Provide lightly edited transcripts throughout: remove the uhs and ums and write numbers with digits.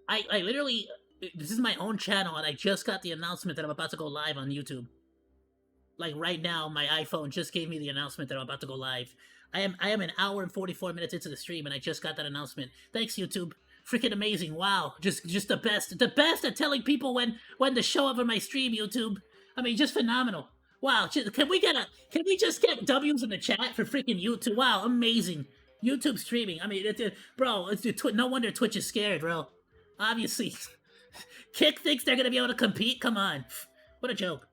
I literally, this is my own channel, and I just got the announcement that I'm about to go live on YouTube. Like right now, my iPhone just gave me the announcement that I'm about to go live. I am an hour and 44 minutes into the stream, and I just got that announcement. Thanks, YouTube. Freaking amazing! Wow, just the best at telling people when to show up on my stream. YouTube, I mean, just phenomenal. Wow, can we just get W's in the chat for freaking YouTube? Wow, amazing. YouTube streaming. I mean, bro, no wonder Twitch is scared, bro. Obviously, Kick thinks they're gonna be able to compete. Come on, what a joke.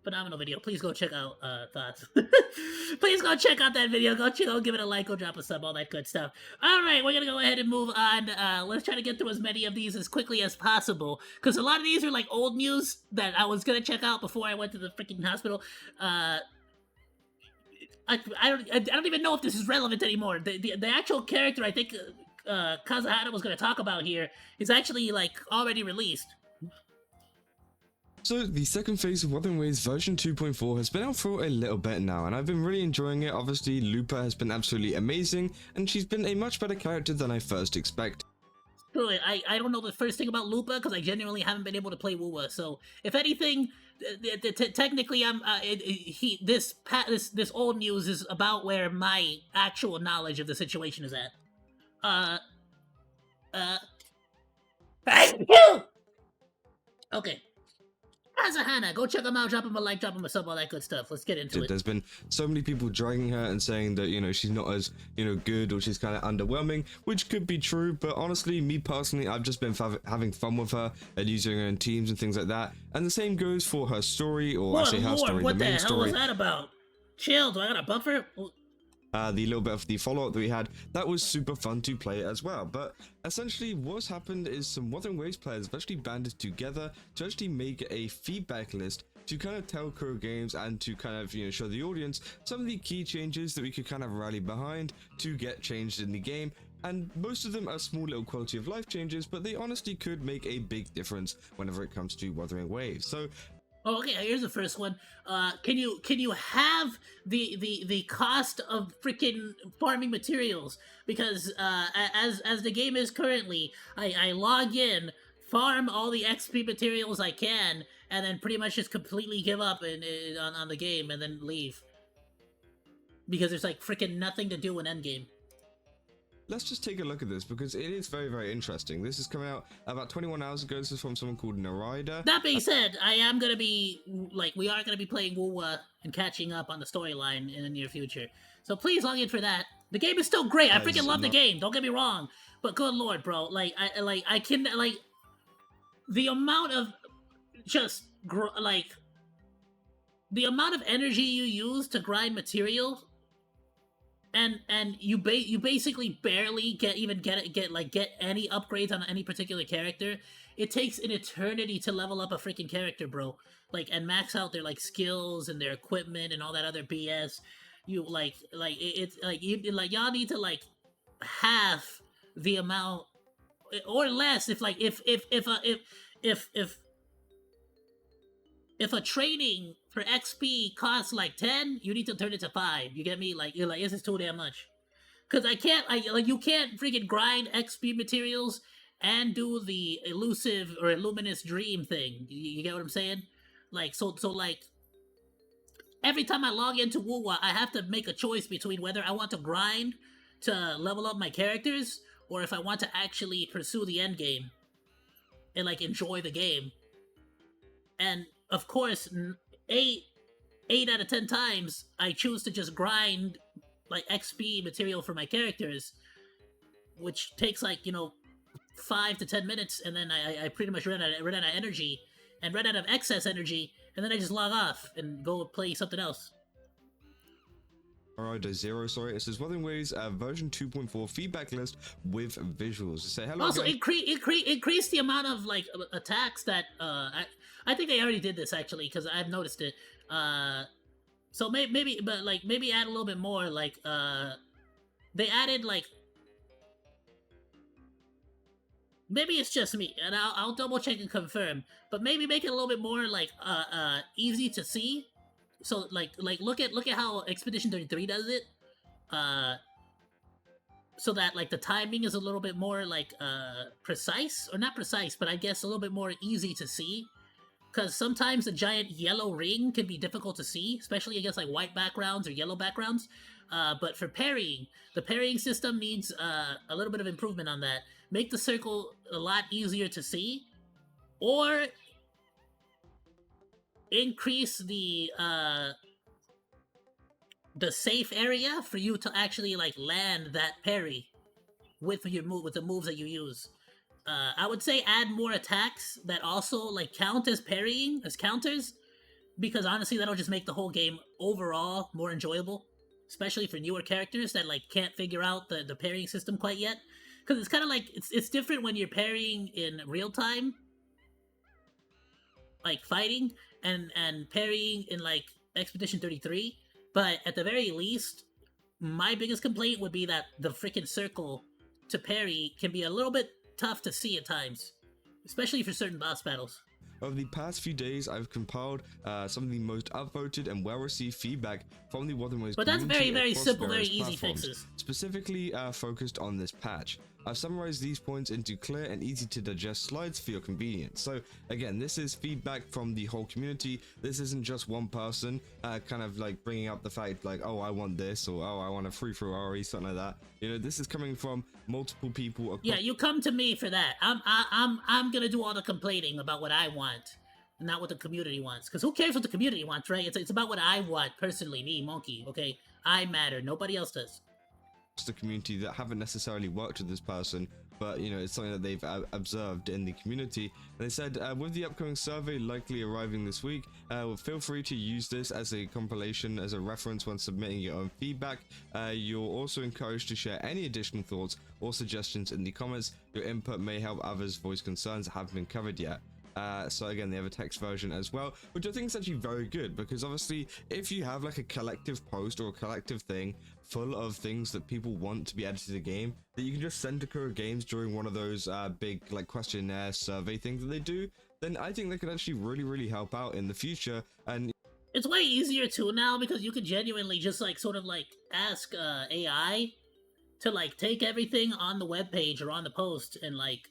Phenomenal video. Please go check out thoughts. Please go check out that video. Go give it a like, go drop a sub, all that good stuff. Alright, we're gonna go ahead and move on. Let's try to get through as many of these as quickly as possible. Because a lot of these are like old news that I was gonna check out before I went to the freaking hospital. I don't even know if this is relevant anymore. The actual character I think Kazuhana was gonna talk about here is actually like already released. So the second phase of Wuthering Waves version 2.4 has been out for a little bit now, and I've been really enjoying it. Obviously, Lupa has been absolutely amazing, and she's been a much better character than I first expected. Truly, I don't know the first thing about Lupa because I genuinely haven't been able to play Wuwa. So if anything, technically, this old news is about where my actual knowledge of the situation is at. Okay. Kazuhana, go check them out, drop them a like, drop them a sub, all that good stuff. Let's get into it. There's been so many people dragging her and saying that, you know, she's not as, you know, good, or she's kind of underwhelming, which could be true, but honestly, me personally, I've just been having fun with her and using her in teams and things like that. And the same goes for her story, or I say her story, what the main the hell story. was that about? Chill, do I got a buffer? The little bit of the follow-up that we had, that was super fun to play as well. But essentially what's happened is some Wuthering Waves players have actually banded together to actually make a feedback list to kind of tell Kuro Games and to kind of, you know, show the audience some of the key changes that we could kind of rally behind to get changed in the game. And most of them are small little quality of life changes, but they honestly could make a big difference whenever it comes to Wuthering Waves. So oh, okay, here's the first one. Can you have the cost of freaking farming materials? Because as the game is currently, I log in, farm all the XP materials I can, and then pretty much just completely give up on the game and then leave. Because there's like freaking nothing to do in endgame. let's just take a look at this because it is very, very interesting. This is coming out about 21 hours ago. This is from someone called Narida. That being said, I am going to be, like, we are going to be playing Wuwa and catching up on the storyline in the near future. So please log in for that. The game is still great. I freaking love the game. Don't get me wrong. But good lord, bro. Like, I can, like, the amount of just, like, the amount of energy you use to grind material, and you basically barely get any upgrades on any particular character. It takes an eternity to level up a freaking character, bro. Like, and max out their like skills and their equipment and all that other BS. You it's like y'all need to like half the amount or less if a training for XP costs like 10, you need to turn it to 5. You get me? Like, you're like, this is too damn much. Cause you can't freaking grind XP materials and do the elusive or luminous dream thing. You get what I'm saying? Like, so like, every time I log into Wuwa, I have to make a choice between whether I want to grind to level up my characters or if I want to actually pursue the end game and like enjoy the game. And of course, 8 out of 10 times, I choose to just grind like XP material for my characters, which takes like 5 to 10 minutes, and then I pretty much run out of energy and run out of excess energy, and then I just log off and go play something else. Alright, Zero, sorry. It says Wuthering Waves version 2.4 feedback list with visuals. Say hello. Also, again. increase the amount of like attacks that I think they already did this actually because I've noticed it. So maybe add a little bit more. Like they added like maybe it's just me, and I'll double check and confirm. But maybe make it a little bit more like easy to see. So like look at how Expedition 33 does it. so that like the timing is a little bit more like precise, or not precise, but I guess a little bit more easy to see, because sometimes a giant yellow ring can be difficult to see, especially against like white backgrounds or yellow backgrounds. But for parrying, the parrying system needs a little bit of improvement on that. Make the circle a lot easier to see, or increase the safe area for you to actually like land that parry with your move, with the moves that you use. I would say add more attacks that also like count as parrying, as counters, because honestly that'll just make the whole game overall more enjoyable, especially for newer characters that like can't figure out the parrying system quite yet, because it's kind of like it's different when you're parrying in real time, like fighting, and parrying in like Expedition 33. But at the very least, my biggest complaint would be that the freaking circle to parry can be a little bit tough to see at times, especially for certain boss battles. Over the past few days, I've compiled some of the most upvoted and well-received feedback from the Waterways But that's community very across simple, very various easy platforms, fixes. specifically focused on this patch. I've summarized these points into clear and easy to digest slides for your convenience. So again, this is feedback from the whole community. This isn't just one person kind of like bringing up the fact like, oh, I want this, or oh, I want a free throw RE, something like that. You know, this is coming from multiple people across. Yeah, you come to me for that. I'm gonna do all the complaining about what I want, not what the community wants. Because who cares what the community wants, right? It's about what I want personally, me, Monkey. Okay, I matter. Nobody else does. The community that haven't necessarily worked with this person, but you know, it's something that they've observed in the community. And they said with the upcoming survey likely arriving this week, feel free to use this as a compilation, as a reference when submitting your own feedback. You're also encouraged to share any additional thoughts or suggestions in the comments. Your input may help others voice concerns that haven't been covered yet. So again, they have a text version as well, which I think is actually very good, because obviously if you have like a collective post or a collective thing full of things that people want to be added to the game, that you can just send to Kuro Games during one of those big like questionnaire survey things that they do, then I think that could actually really help out in the future. And it's way easier too now, because you can genuinely just like sort of like ask AI to like take everything on the webpage or on the post and like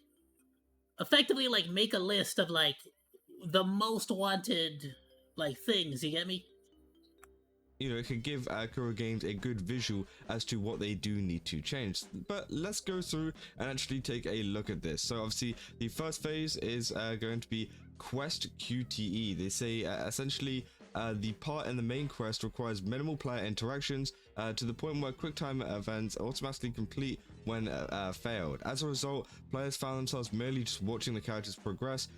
effectively like make a list of like the most wanted like things. You get me? you know, it could give Kuro Games a good visual as to what they do need to change. But let's go through and actually take a look at this. So obviously the first phase is going to be quest QTE. They say essentially the part in the main quest requires minimal player interactions to the point where QuickTime events automatically complete when failed. As a result, players found themselves merely just watching the characters progress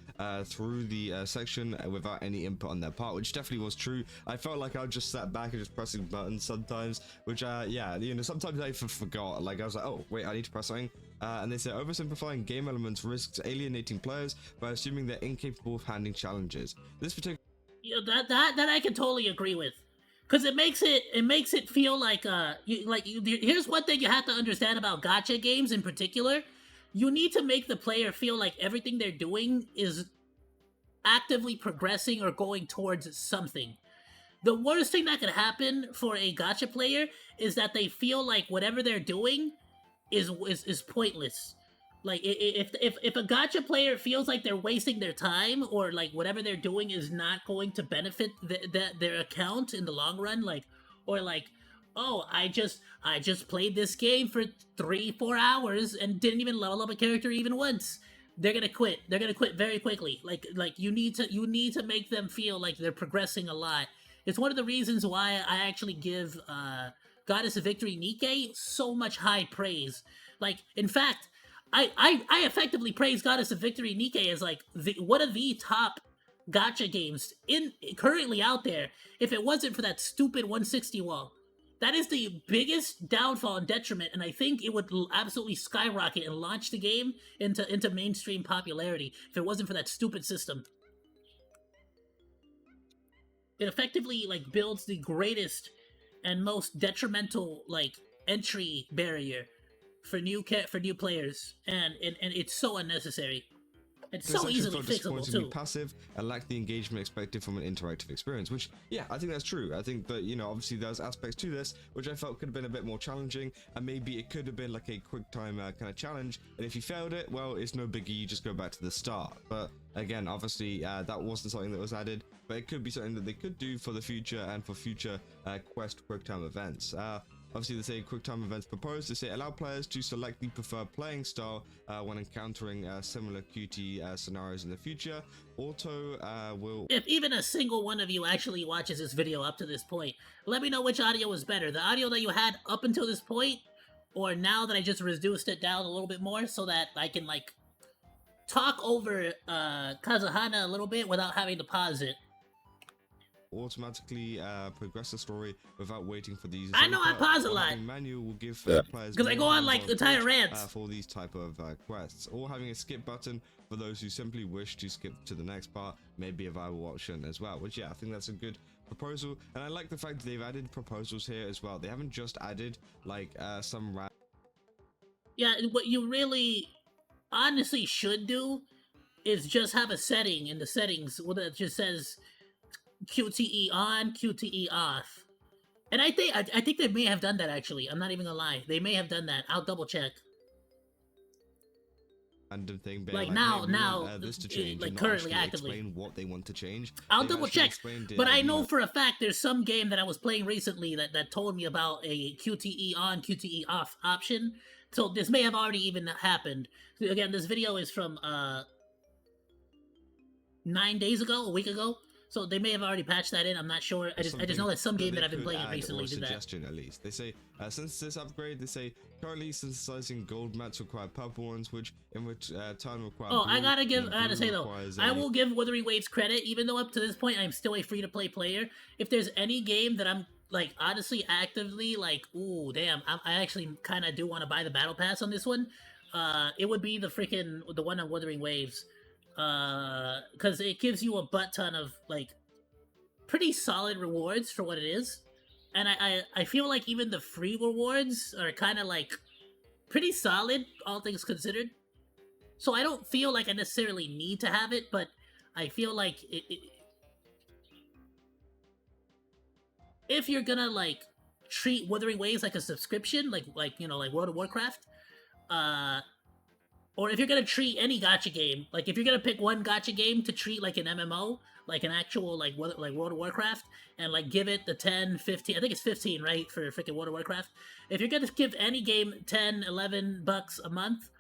through the section without any input on their part, which definitely was true. I felt like I just sat back and just pressing buttons sometimes, which yeah, you know, sometimes I forgot. Like I was like, oh wait, I need to press something. And they say oversimplifying game elements risks alienating players by assuming they're incapable of handling challenges. This particular That I can totally agree with, because it makes it feel like here's one thing you have to understand about gacha games in particular. You need to make the player feel like everything they're doing is actively progressing or going towards something. The worst thing that could happen for a gacha player is that they feel like whatever they're doing is pointless. Like if a gacha player feels like they're wasting their time, or like whatever they're doing is not going to benefit their account in the long run, like, or like, oh, I just played this game for 3-4 hours and didn't even level up a character even once. They're gonna quit. They're gonna quit very quickly. Like you need to make them feel like they're progressing a lot. It's one of the reasons why I actually give Goddess of Victory Nikke so much high praise. Like, in fact, I effectively praise Goddess of Victory Nikke as like one of the top gacha games in currently out there. If it wasn't for that stupid 160 wall, that is the biggest downfall and detriment, and I think it would absolutely skyrocket and launch the game into mainstream popularity if it wasn't for that stupid system. It effectively like builds the greatest and most detrimental like entry barrier for new players, and it's so unnecessary. It's This so section easily felt fixable disappointingly too. passive and lacked the engagement expected from an interactive experience, which, yeah, I think that's true. I think that, you know, obviously there's aspects to this which I felt could have been a bit more challenging, and maybe it could have been like a quick time kind of challenge, and if you failed it, well, it's no biggie, you just go back to the start. But again, obviously that wasn't something that was added, but it could be something that they could do for the future and for future quest quick time events. Obviously, they say QuickTime events proposed. They say allow players to select the preferred playing style when encountering similar QT scenarios in the future. Auto will... If even a single one of you actually watches this video up to this point, let me know which audio was better. The audio that you had up until this point, or now that I just reduced it down a little bit more so that I can, like, talk over Kazuhana a little bit without having to pause it. automatically progress the story without waiting for these. I know I pause a lot. Manual will give players because I go on like entire rants for these type of quests, or having a skip button for those who simply wish to skip to the next part may be a viable option as well. Which, yeah, I think that's a good proposal, and I like the fact that they've added proposals here as well. They haven't just added like some Yeah, what you really honestly should do is just have a setting in the settings that just says QTE on, QTE off. And I think they may have done that actually. I'm not even gonna lie. They may have done that. I'll double check. random thing, like hey, now, this to change, like and currently not actively explain what they want to change. I'll double check, but I know for a fact there's some game that I was playing recently that told me about a QTE on, QTE off option. So this may have already even happened. Again, this video is from 9 days ago, a week ago. So they may have already patched that in. I'm not sure. I just know that some game that I've been playing recently did that. Suggestion at least. They say since this upgrade, they say currently synthesizing gold mats require purple ones, which in turn require. Oh, blue, I gotta say though, I will give Wuthering Waves credit, even though up to this point I'm still a free-to-play player. If there's any game that I'm like honestly actively like, ooh, damn, I actually kind of do want to buy the battle pass on this one, it would be the one on Wuthering Waves. Because it gives you a butt ton of like pretty solid rewards for what it is, and I feel like even the free rewards are kind of like pretty solid, all things considered. So I don't feel like I necessarily need to have it, but I feel like if you're gonna like treat Wuthering Waves like a subscription, like you know, like World of Warcraft, or if you're gonna treat any gacha game, like if you're gonna pick one gacha game to treat like an MMO, like an actual like World of Warcraft, and like give it the 10, 15, I think it's 15, right, for freaking World of Warcraft. If you're gonna give any game 10, 11 bucks a month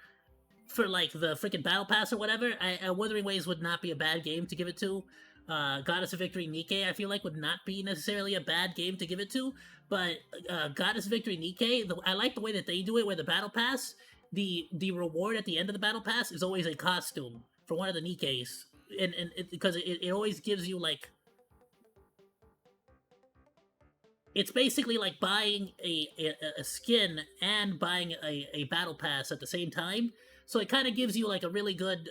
for like the freaking battle pass or whatever, Wuthering Waves would not be a bad game to give it to. Goddess of Victory Nikke, I feel like would not be necessarily a bad game to give it to, but Goddess of Victory Nikke, I like the way that they do it, where the battle pass, the reward at the end of the battle pass is always a costume for one of the Nikkes, and because it always gives you like, it's basically like buying a skin and buying a battle pass at the same time, so it kind of gives you like a really good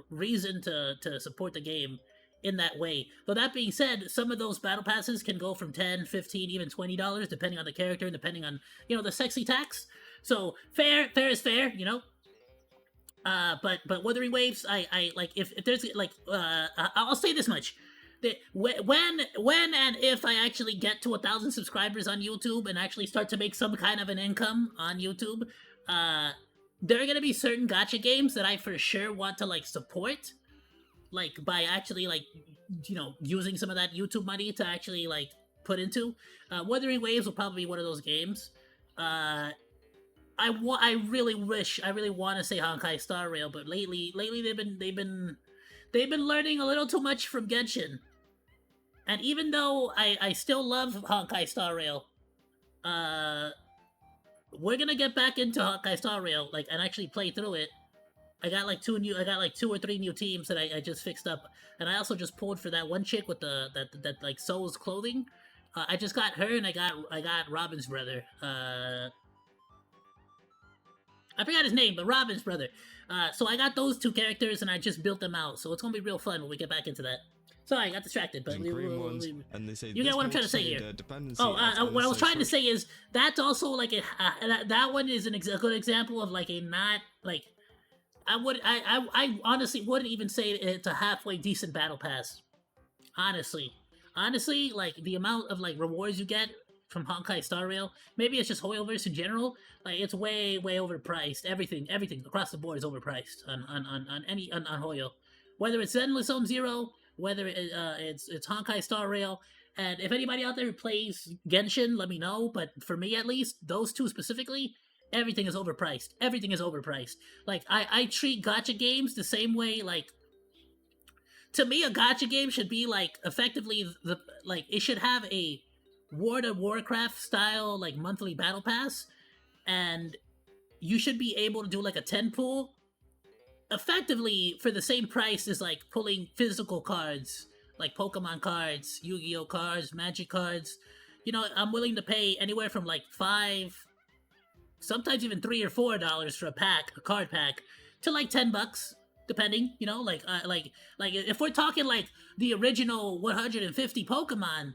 reason to support the game in that way. Though that being said, some of those battle passes can go from 10, 15, even $20 depending on the character and depending on, you know, the sexy tax. So fair is fair, you know. But Wuthering Waves, I like if there's like I'll say this much. That when and if I actually get to 1,000 subscribers on YouTube and actually start to make some kind of an income on YouTube, there are gonna be certain gacha games that I for sure want to like support, like by actually like, you know, using some of that YouTube money to actually like put into. Wuthering Waves will probably be one of those games. I really want to say Honkai Star Rail, but lately they've been learning a little too much from Genshin. And even though I still love Honkai Star Rail, we're gonna get back into Honkai Star Rail, like, and actually play through it. I got like 2 or 3 new teams that I just fixed up, and I also just pulled for that one chick with that like Souls clothing. I just got her, and I got Robin's brother. I forgot his name, but Robin's brother. So I got those 2 characters, and I just built them out. So it's gonna be real fun when we get back into that. Sorry, I got distracted, but and they say you get what I'm trying to say here. What I was trying to say is that's also like that one is a good example of like a not like. I honestly wouldn't even say it's a halfway decent battle pass. Honestly, honestly, like the amount of like rewards you get from Honkai Star Rail, maybe it's just Hoyoverse in general. Like it's way overpriced. Everything across the board is overpriced on Hoyo, whether it's Zenless Zone Zero, whether it's Honkai Star Rail. And if anybody out there who plays Genshin, let me know. But for me, at least, those two specifically, everything is overpriced. Everything is overpriced. Like I treat gotcha games the same way. Like to me, a gotcha game should be like effectively the like it should have a World of Warcraft style like monthly battle pass, and you should be able to do like a 10 pool effectively for the same price as like pulling physical cards like Pokemon cards, Yu-Gi-Oh cards, Magic cards. You know, I'm willing to pay anywhere from like $5, sometimes even $3 or $4 for a card pack, to like $10, depending. You know, like if we're talking like the original 150 Pokemon,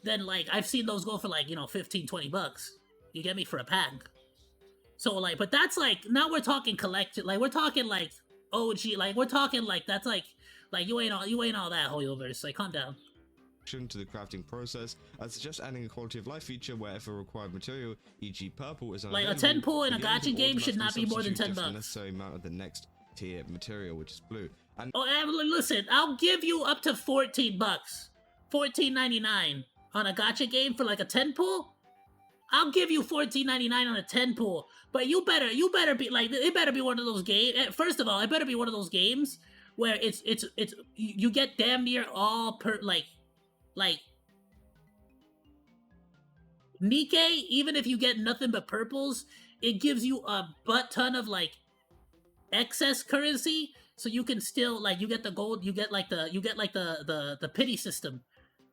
then like I've seen those go for like 15-20 bucks. You get me, for a pack. So like, but that's like now we're talking collected. Like we're talking like OG. Like we're talking like that's like you ain't all that Hoyoverse. Like calm down. To the crafting process. I suggest adding a quality of life feature where if a required material, e.g. purple, is like unavailable, a 10 pool in a the game gacha will game should not be more than automatically $10. the necessary amount of the next tier material, which is blue. And Listen, I'll give you up to $14, $14.99 on a gacha game for like a 10 pool. I'll give you $14.99 on a 10 pool, but you better be like, it better be one of those games. First of all, it better be one of those games where it's you get damn near all like Nikkei. Even if you get nothing but purples, it gives you a butt ton of like excess currency, so you can still like you get the gold, you get like the pity system,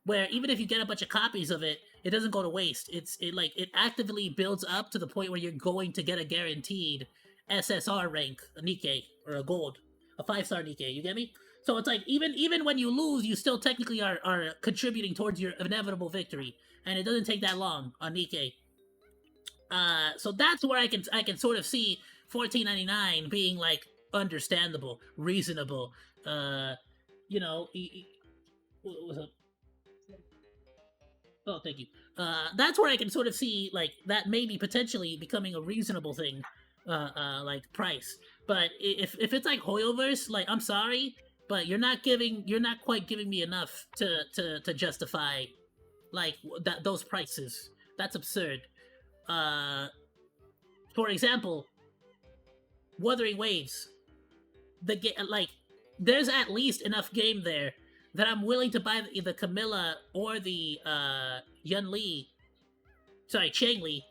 where even if you get a bunch of copies of it, it doesn't go to waste. It actively builds up to the point where you're going to get a guaranteed SSR rank, a Nikkei, or a gold, a 5-star Nikkei. You get me? So it's like even when you lose, you still technically are contributing towards your inevitable victory, and it doesn't take that long on Nikkei. So that's where I can sort of see $14.99 being like understandable, reasonable. You know, what's up? Oh, thank you. That's where I can sort of see like that maybe potentially becoming a reasonable thing, like price. But if it's like Hoyoverse, like I'm sorry, but you're not quite giving me enough to justify like those prices. That's absurd. For example, Wuthering Waves. Like there's at least enough game there that I'm willing to buy the Camilla or the Yun Li. Sorry, Chang Li.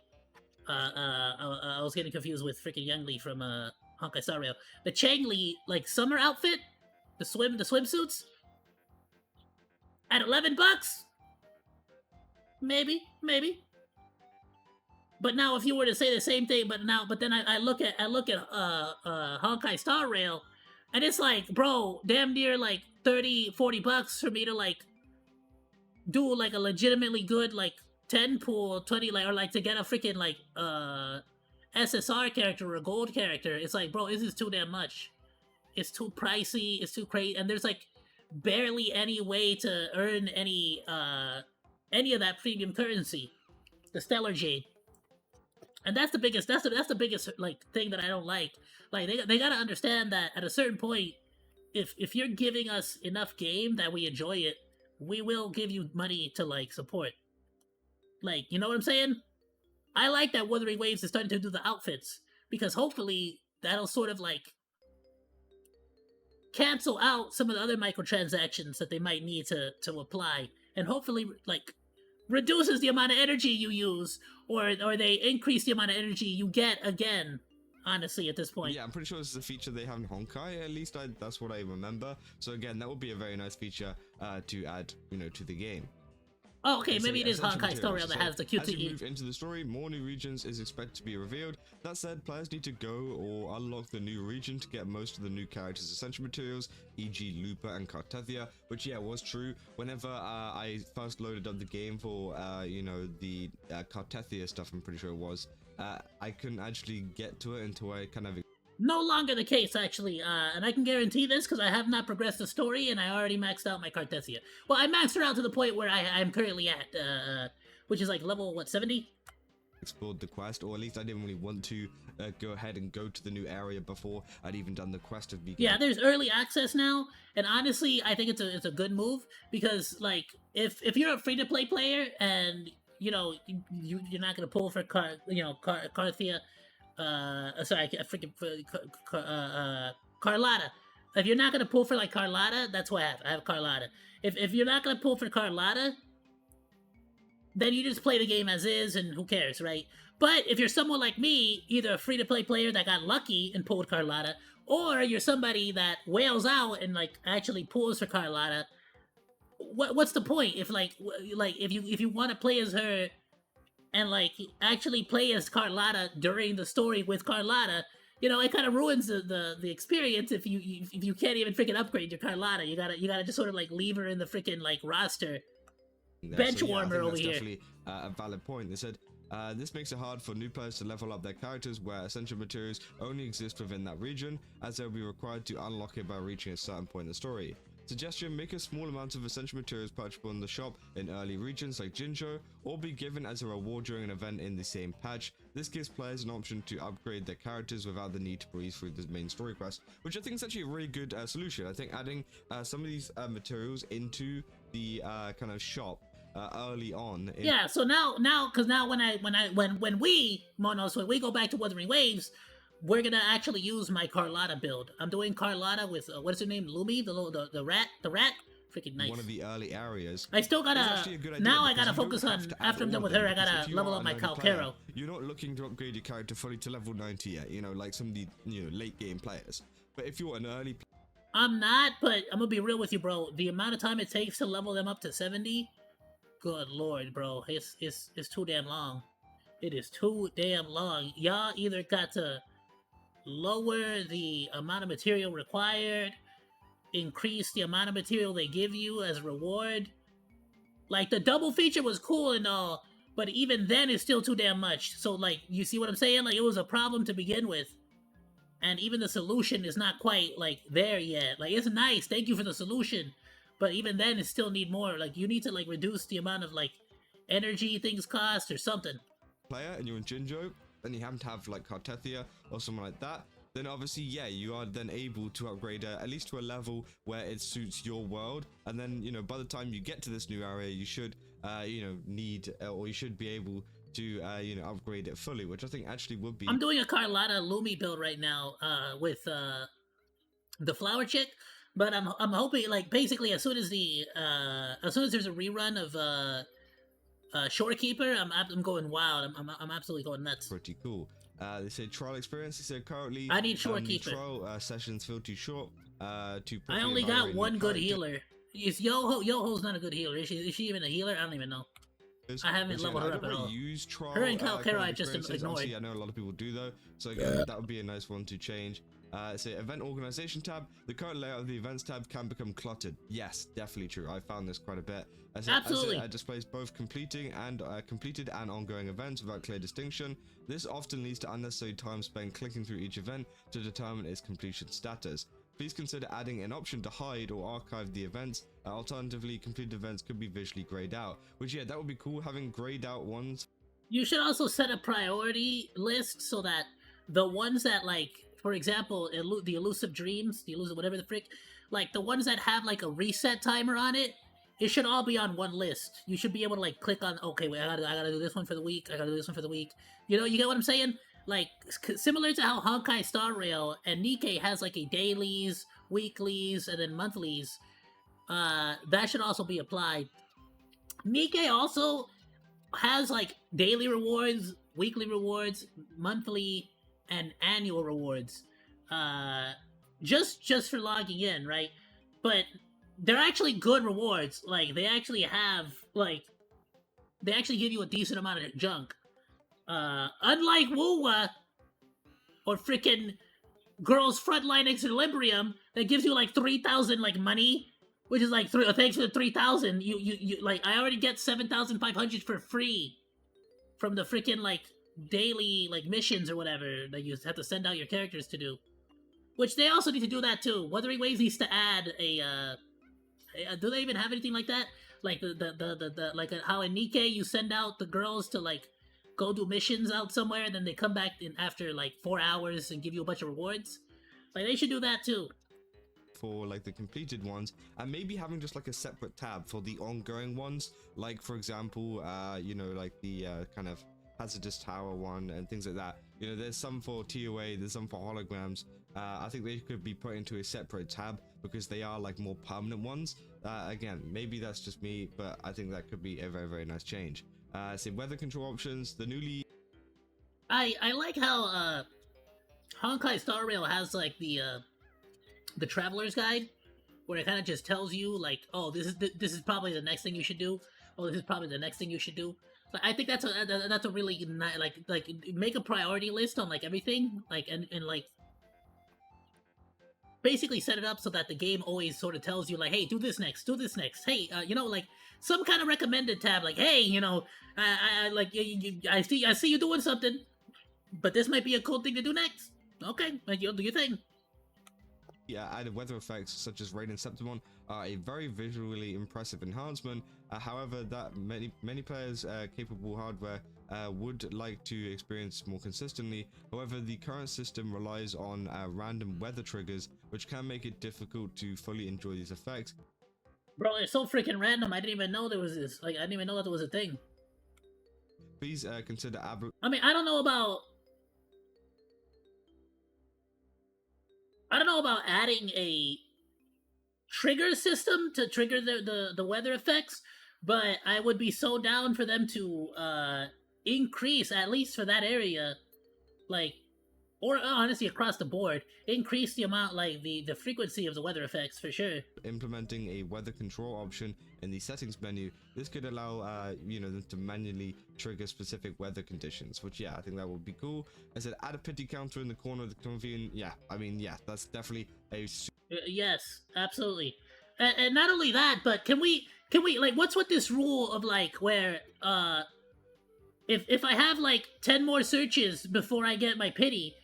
I was getting confused with freaking Young Li from Honkai Star Rail. The Chang Li like summer outfit, the swimsuits at $11. Maybe. But now, if you were to say the same thing, but then I look at Honkai Star Rail, and it's like, bro, damn near like $30-$40 for me to like do like a legitimately good like 10 pool 20 like, or like to get a freaking like SSR character or a gold character. It's like, bro, this is too damn much. It's too pricey. It's too crazy, and there's like barely any way to earn any of that premium currency, the Stellar Jade. And that's the biggest like thing that I don't like. Like they gotta understand that at a certain point, if you're giving us enough game that we enjoy it, we will give you money to like support. Like, you know what I'm saying? I like that Wuthering Waves is starting to do the outfits, because hopefully that'll sort of like cancel out some of the other microtransactions that they might need to apply, and hopefully like reduces the amount of energy you use, or they increase the amount of energy you get again. Honestly, at this point, yeah, I'm pretty sure this is a feature they have in Honkai. At least that's what I remember. So again, that would be a very nice feature to add, to the game. Oh, okay, maybe it is Honkai Star Rail that has the QTE. As you move into the story, more new regions is expected to be revealed. That said, players need to go or unlock the new region to get most of the new characters' essential materials, e.g. Lupa and Cartethia, which yeah, was true. Whenever I first loaded up the game for, the Cartethia stuff, I'm pretty sure it was, I couldn't actually get to it until I kind of No longer the case, actually, and I can guarantee this because I have not progressed the story, and I already maxed out my Cartesia. Well, I maxed her out to the point where I'm currently at, which is like level what 70. Explored the quest, or at least I didn't really want to go ahead and go to the new area before I'd even done the quest of beacon. Yeah, there's early access now, and honestly, I think it's a good move because like if you're a free to play player and you know you're not gonna pull for Carthia, sorry, I freaking Carlotta. If you're not gonna pull for like Carlotta, that's what I have. I have Carlotta. If you're not gonna pull for Carlotta, then you just play the game as is, and who cares, right? But if you're someone like me, either a free to play player that got lucky and pulled Carlotta, or you're somebody that whales out and like actually pulls for Carlotta, what's the point? If if you want to play as her and like actually play as Carlotta during the story with Carlotta, it kind of ruins the experience if you can't even freaking upgrade your Carlotta. You gotta just sort of like leave her in the freaking like roster. Bench warmer over here. Definitely a valid point. They said this makes it hard for new players to level up their characters where essential materials only exist within that region, as they'll be required to unlock it by reaching a certain point in the story. Suggestion: make a small amount of essential materials purchasable in the shop in early regions like Jinjo, or be given as a reward during an event in the same patch. This gives players an option to upgrade their characters without the need to breeze through the main story quest, which I think is actually a really good solution. I think adding some of these materials into the kind of shop early on. Yeah, so now because now when we Monos, when we go back to Wuthering Waves, we're gonna actually use my Carlotta build. I'm doing Carlotta with what is her name, Lumi, the rat, freaking nice. One of the early areas. I still gotta now. I gotta focus on after I'm done with her. I gotta level up my Calcaro. You're not looking to upgrade your character fully to level 90 yet. Like some of the late game players. But if you're an early, I'm not. But I'm gonna be real with you, bro. The amount of time it takes to level them up to 70. Good lord, bro. It's too damn long. It is too damn long. Y'all either got to lower the amount of material required, increase the amount of material they give you as reward. Like, the double feature was cool and all, but even then it's still too damn much. So, like, you see what I'm saying? Like, it was a problem to begin with. And even the solution is not quite, like, there yet. Like, it's nice. Thank you for the solution. But even then, it still need more. Like, you need to, like, reduce the amount of, like, energy things cost or something. Player and you're in Jinjo, and you happen to have, like, Cartethia or something like that, then obviously, yeah, you are then able to upgrade at least to a level where it suits your world. And then, by the time you get to this new area, you should, need, or you should be able to, upgrade it fully, which I think actually would be... I'm doing a Carlotta Lumi build right now, with, the flower chick. But I'm hoping, like, basically as soon as there's a rerun of Shorekeeper, I'm going wild. I'm absolutely going nuts. Pretty cool. They said trial experience. They said currently I need Shorekeeper. Trial sessions feel too short. I only got one good healer. Is Yoho's not a good healer? Is she even a healer? I don't even know. I haven't leveled her up at all. Her and Calcaro I just ignored. I know a lot of people do though, so again, that would be a nice one to change. Say event organization tab. The current layout of the events tab can become cluttered. Yes, definitely true. I found this quite a bit. Absolutely. It displays both completed and ongoing events without clear distinction. This often leads to unnecessary time spent clicking through each event to determine its completion status. Please consider adding an option to hide or archive the events. Alternatively, completed events could be visually grayed out. Which, yeah, that would be cool, having grayed out ones. You should also set a priority list so that the ones that, like, for example, the elusive dreams, the elusive whatever the frick, like the ones that have like a reset timer on it, it should all be on one list. You should be able to like click on, okay, wait, I gotta do this one for the week. I gotta do this one for the week. You get what I'm saying? Like similar to how Honkai Star Rail and Nikkei has like a dailies, weeklies, and then monthlies. That should also be applied. Nikkei also has like daily rewards, weekly rewards, monthly, and annual rewards, just for logging in, right? But they're actually good rewards. Like they actually give you a decent amount of junk. Unlike Wuwa or freaking Girls Frontline Equilibrium that gives you like 3,000 like money, which is like thanks for the 3,000. You like I already get 7,500 for free from the freaking like daily like missions or whatever that you have to send out your characters to do. Which they also need to do that too. Wuthering Waves needs to add do they even have anything like that? Like the like how in Nikkei you send out the girls to like go do missions out somewhere, and then they come back in after like 4 hours and give you a bunch of rewards. Like they should do that too. For like the completed ones, and maybe having just like a separate tab for the ongoing ones, like for example you know, like the kind of hazardous tower one and things like that. You know, there's some for TOA, there's some for holograms. I think they could be put into a separate tab because they are like more permanent ones. Again, maybe that's just me, but I think that could be a very nice change. So weather control options, the newly I like how Honkai Star Rail has like the traveler's guide, where it kind of just tells you like, oh, this is probably the next thing you should do. Oh, this is probably the next thing you should do. So I think that's a really like make a priority list on like everything, like and like basically set it up so that the game always sort of tells you like, hey, do this next, hey, you know, like some kind of recommended tab, like, hey, you know, I like I see you doing something, but this might be a cool thing to do next. Okay, like you'll do your thing. added weather effects such as rain and septimon are a very visually impressive enhancement. However, that many players capable hardware would like to experience more consistently. However, the current system relies on random weather triggers, which can make it difficult to fully enjoy these effects. Bro, it's so freaking random. I didn't even know there was this. Like, I didn't even know that there was a thing. Please consider I mean, I don't know about adding a trigger system to trigger the weather effects, but I would be so down for them to increase, at least for that area, like, or honestly across the board, increase the amount, like the frequency of the weather effects for sure. Implementing a weather control option in the settings menu. This could allow you know, them to manually trigger specific weather conditions, which yeah, I think that would be cool. I said add a pity counter in the corner of the convene. Yeah, I mean, yeah, that's definitely a yes, absolutely. And not only that, but can we like, what's with this rule of like where if I have like 10 more searches before I get my pity,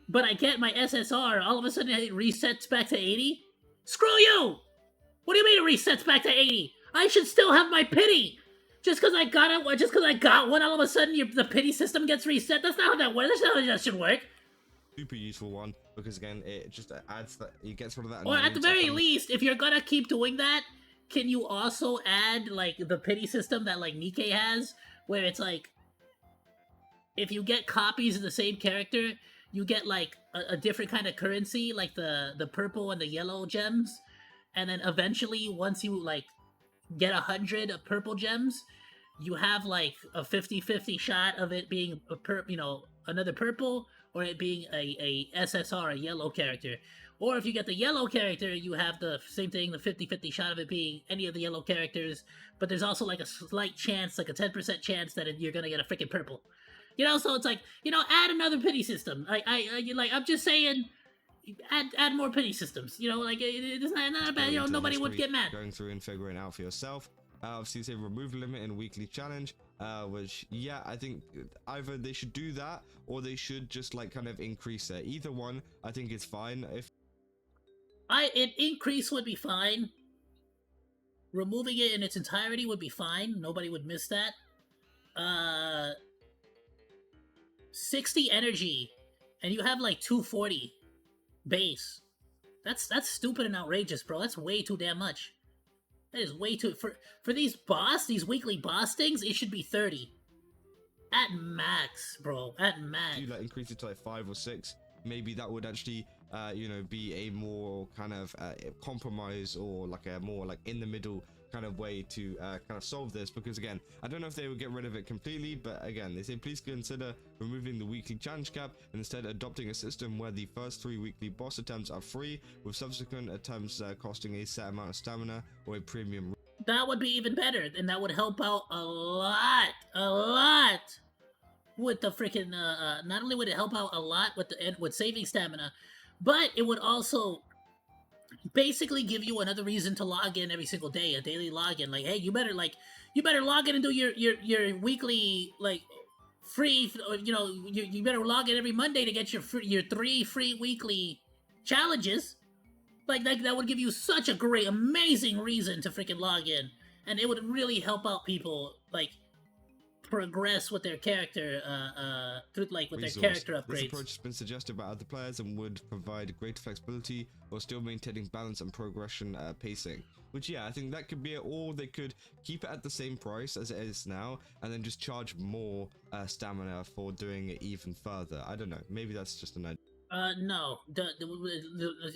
but I get my SSR, all of a sudden it resets back to 80? Screw you! What do you mean it resets back to 80? I should still have my pity! Just because I got it, just because I got one, all of a sudden the pity system gets reset? That's not how that works. That's not how that should work. super useful one, because again, it just adds that, it gets rid of that. Or at the very least, if you're gonna keep doing that, can you also add like the pity system that like Nikkei has, where it's like, if you get copies of the same character, you get like a different kind of currency, like the purple and the yellow gems, and then eventually, once you like get 100 purple gems, you have like a 50-50 shot of it being another purple, or it being a SSR, a yellow character. Or if you get the yellow character, you have the same thing, the 50-50 shot of it being any of the yellow characters, but there's also like a slight chance, like a 10% chance that you're gonna get a freaking purple. You know, so it's like, you know, add another pity system. I'm just saying, add more pity systems. You know, like it's not bad. You know, nobody would get mad. Going through and figuring it out for yourself. Obviously, say remove limit in weekly challenge, which yeah, I think either they should do that or they should just like kind of increase it. Either one, I think is fine. If an increase would be fine. Removing it in its entirety would be fine. Nobody would miss that. 60 energy, and you have like 240 base. That's stupid and outrageous, bro. That's way too damn much. That is way too for these weekly boss things. It should be 30 at max, bro. At max. You like increase it to like 5 or 6, maybe that would actually you know, be a more kind of compromise, or like a more like in the middle kind of way to kind of solve this. Because again, I don't know if they would get rid of it completely, but again, they say please consider removing the weekly challenge cap and instead adopting a system where the first 3 weekly boss attempts are free, with subsequent attempts costing a set amount of stamina or a premium. That would be even better, and that would help out a lot with the freaking not only would it help out a lot with saving stamina, but it would also basically give you another reason to log in every single day, a daily login. Like, hey, you better log in and do your weekly like free. You know, you better log in every Monday to get your 3 free weekly challenges. Like that would give you such a great, amazing reason to freaking log in, and it would really help out people like progress with their character, through like with their resource. character This upgrades. approach has been suggested by other players and would provide greater flexibility while still maintaining balance and progression pacing. Which, yeah, I think that could be it, or they could keep it at the same price as it is now and then just charge more stamina for doing it even further. I don't know. Maybe that's just an idea. No,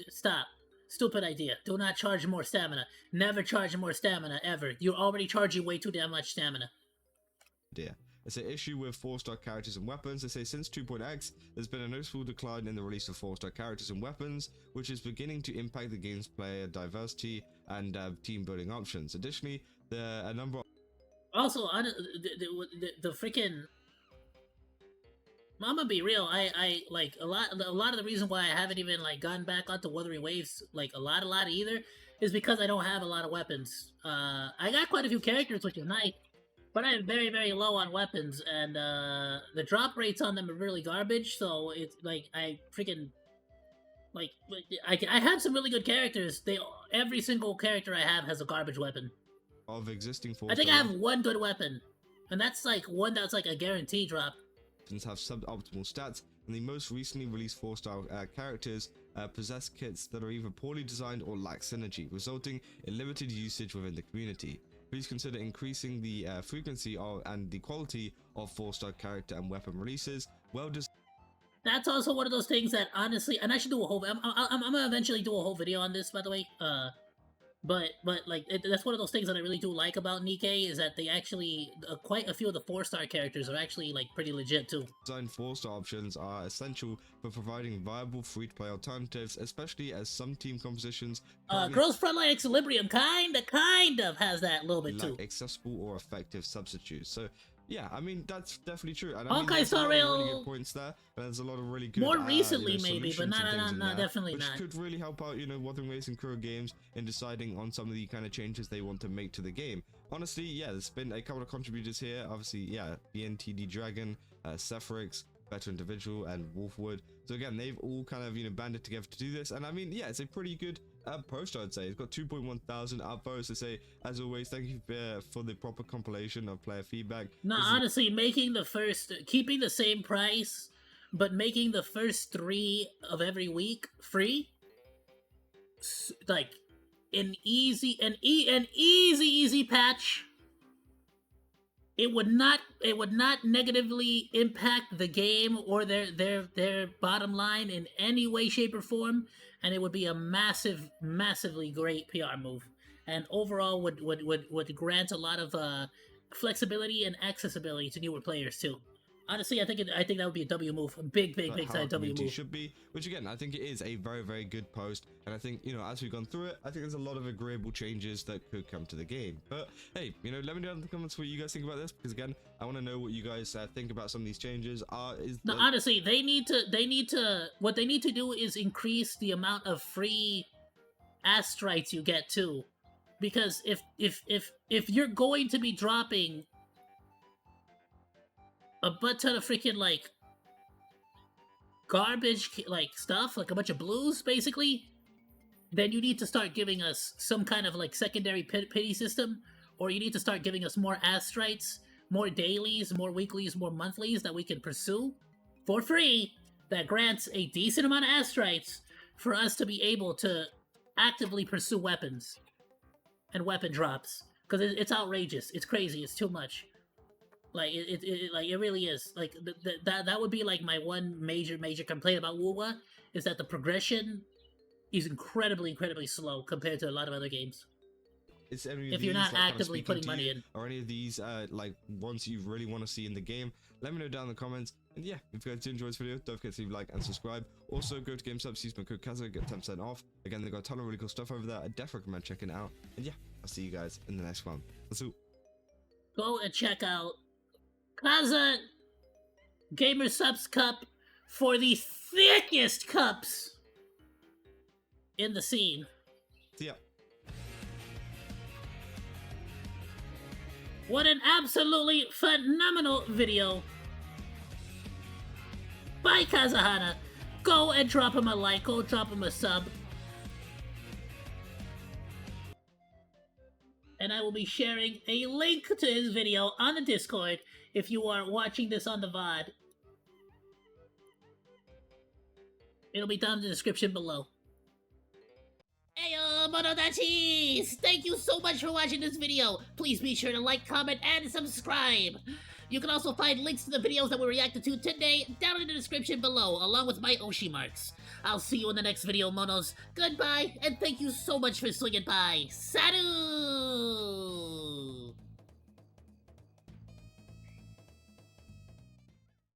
stop. Stupid idea. Do not charge more stamina. Never charge more stamina ever. You're already charging way too damn much stamina. It's an issue with 4-star characters and weapons. They say since 2.x, there's been a noticeable decline in the release of 4-star characters and weapons, which is beginning to impact the game's player diversity and team building options. Additionally, there are a number of Also, the freaking. I'm gonna be real. I like a lot of the reason why I haven't even like gone back onto Wuthering Waves like a lot either is because I don't have a lot of weapons. I got quite a few characters, which is nice. But I'm very low on weapons, and the drop rates on them are really garbage. So it's like I freaking like I have some really good characters. Every single character I have has a garbage weapon. existing 4-star I think I have one good weapon, and that's like one that's like a guarantee drop. weapons have suboptimal stats, and the most recently released 4-star characters possess kits that are either poorly designed or lack synergy, resulting in limited usage within the community. Please consider increasing the frequency and the quality of 4-star character and weapon releases. That's also one of those things that honestly, and I should do a whole. I'm gonna eventually do a whole video on this, by the way. But like that's one of those things that I really do like about Nikke is that they actually quite a few of the 4-star characters are actually like pretty legit too. Designed 4-star options are essential for providing viable free-to-play alternatives, especially as some team compositions Girls Frontline Equilibrium kind of has that a little bit too. accessible or effective substitutes. So yeah, I mean that's definitely true. And Honkai there's a lot Star of Rail really good points there, and there's a lot of really good more recently maybe, but solutions and things in not there, definitely which not. could really help out, Wuthering Waves and Kuro Games in deciding on some of the kind of changes they want to make to the game. Honestly, yeah, there's been a couple of contributors here. Obviously, yeah, BNTD Dragon, Sephrix, Better Individual, and Wolfwood. So again, they've all kind of banded together to do this, and I mean, yeah, it's a pretty good post, I'd say. It's got 2.1 thousand upvotes. To say, as always, thank you for the proper compilation of player feedback. No, honestly, keeping the same price, but making the first 3 of every week free, like an easy patch. It would not negatively impact the game or their bottom line in any way, shape, or form, and it would be a massively great PR move, and overall would grant a lot of flexibility and accessibility to newer players too. Honestly, I think that would be a W move, a big time W move. Should be, which again, I think it is a very good post, and I think as we've gone through it, I think there's a lot of agreeable changes that could come to the game. But hey, let me know in the comments what you guys think about this, because again, I want to know what you guys think about some of these changes. Honestly, what they need to do is increase the amount of free astrites you get too, because if you're going to be dropping a butt ton of freaking like garbage like stuff, like a bunch of blues basically, then you need to start giving us some kind of like secondary pity system, or you need to start giving us more astrites, more dailies, more weeklies, more monthlies that we can pursue for free, that grants a decent amount of astrites for us to be able to actively pursue weapons and weapon drops, because it's outrageous, it's crazy, it's too much. Like it really is. Like that would be like my one major complaint about WoWa, is that the progression is incredibly slow compared to a lot of other games. If you're not actively putting money in, or any of these like ones you really want to see in the game, let me know down in the comments. And yeah, if you guys did enjoy this video, don't forget to leave a like and subscribe. Also, go to GameSubs, use my code Kazuhana, get 10% off. Again, they've got a ton of really cool stuff over there. I definitely recommend checking it out. And yeah, I'll see you guys in the next one. Go and check out Kaza Gamer Subs Cup for the thickest cups in the scene. See ya. What an absolutely phenomenal video. by Kazuhana. Go and drop him a like, go drop him a sub. And I will be sharing a link to his video on the Discord if you are watching this on the VOD. It'll be down in the description below. Ayoo, Monodachi! Thank you so much for watching this video. Please be sure to like, comment, and subscribe. You can also find links to the videos that we reacted to today down in the description below, along with my Oshi marks. I'll see you in the next video, Monos. Goodbye, and thank you so much for swinging by. Saru!